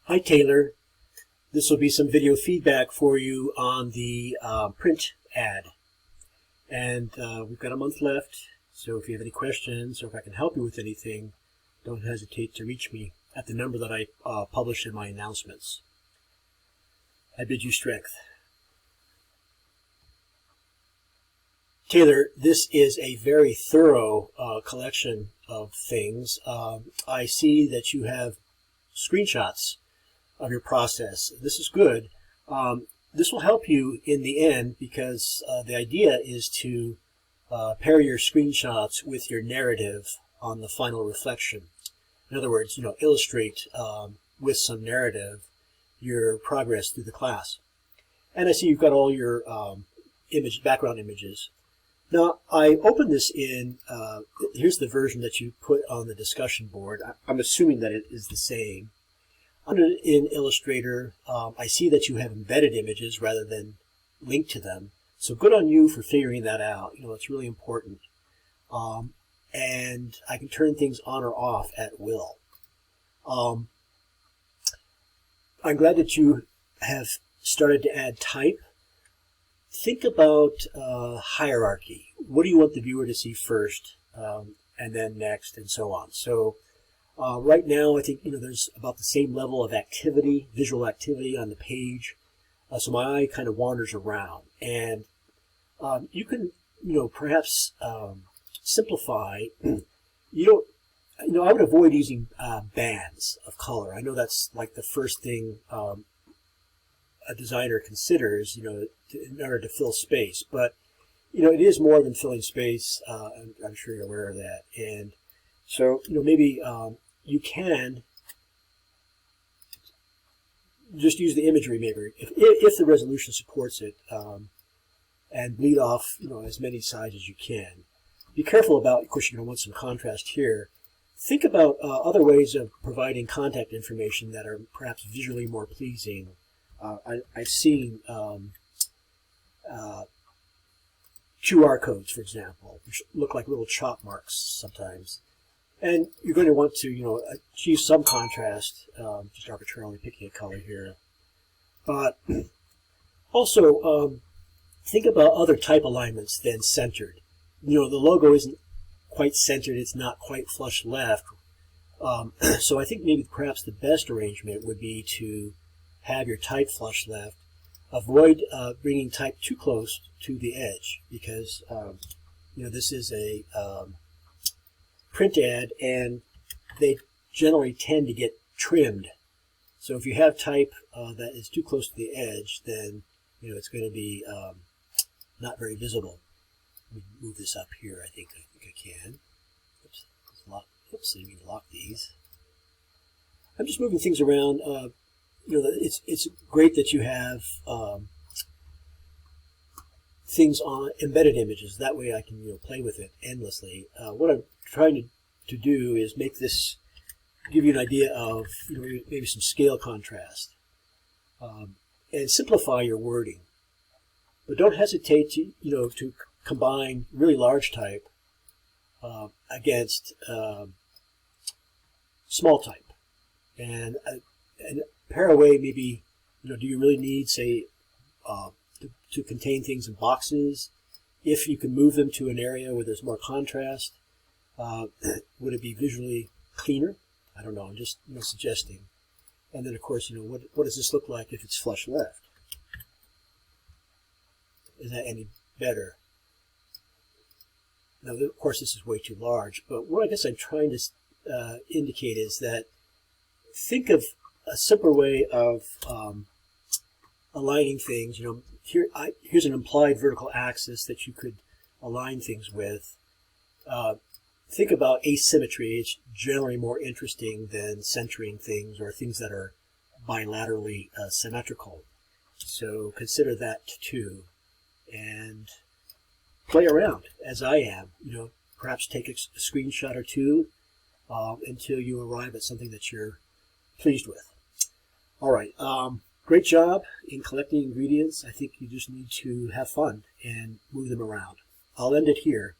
Hi Taylor, this will be some video feedback for you on the print ad. And we've got a month left, so if you have any questions or if I can help you with anything, don't hesitate to reach me at the number that I publish in my announcements. I bid you strength. Taylor, this is a very thorough collection of things. I see that you have screenshots of your process. This is good. This will help you in the end because the idea is to pair your screenshots with your narrative on the final reflection. In other words, illustrate with some narrative your progress through the class. And I see you've got all your background images. Now, I opened this in, here's the version that you put on the discussion board. I'm assuming that it is the same. In Illustrator, I see that you have embedded images rather than linked to them. So good on you for figuring that out. It's really important. And I can turn things on or off at will. I'm glad that you have started to add type. Think about hierarchy. What do you want the viewer to see first, and then next, and so on. So right now, I think there's about the same level of activity, visual activity on the page. So my eye kind of wanders around, and you can, perhaps simplify. I would avoid using bands of color. I know that's like the first thing a designer considers, in order to fill space. But it is more than filling space. I'm sure you're aware of that, and so maybe you can just use the imagery maybe if the resolution supports it, and bleed off as many sides as you can. Be careful about, of course, you're going to want some contrast here. Think about other ways of providing contact information that are perhaps visually more pleasing. I've seen QR codes, for example, which look like little chop marks sometimes. And you're going to want to, achieve some contrast, just arbitrarily picking a color here. But also, think about other type alignments than centered. The logo isn't quite centered, it's not quite flush left. So I think maybe perhaps the best arrangement would be to have your type flush left. Avoid bringing type too close to the edge because, this is a print ad, and they generally tend to get trimmed. So if you have type that is too close to the edge, then it's going to be not very visible. Let me move this up here. I think I can. Oops, I need to lock these. I'm just moving things around. It's great that you have things on embedded images. That way I can play with it endlessly. What I'm trying to do is make this, give you an idea of maybe some scale contrast, and simplify your wording. But don't hesitate to to combine really large type against small type, and pair away maybe do you really need, say, to contain things in boxes? If you can move them to an area where there's more contrast, would it be visually cleaner? I don't know. I'm just suggesting. And then of course, what does this look like if it's flush left? Is that any better? Now, of course, this is way too large. But what I guess I'm trying to indicate is that think of a simpler way of aligning things. Here's an implied vertical axis that you could align things with. Think about asymmetry. It's generally more interesting than centering things or things that are bilaterally symmetrical. So consider that too, and play around as I am. Perhaps take a screenshot or two until you arrive at something that you're pleased with. All right. Great job in collecting ingredients. I think you just need to have fun and move them around. I'll end it here.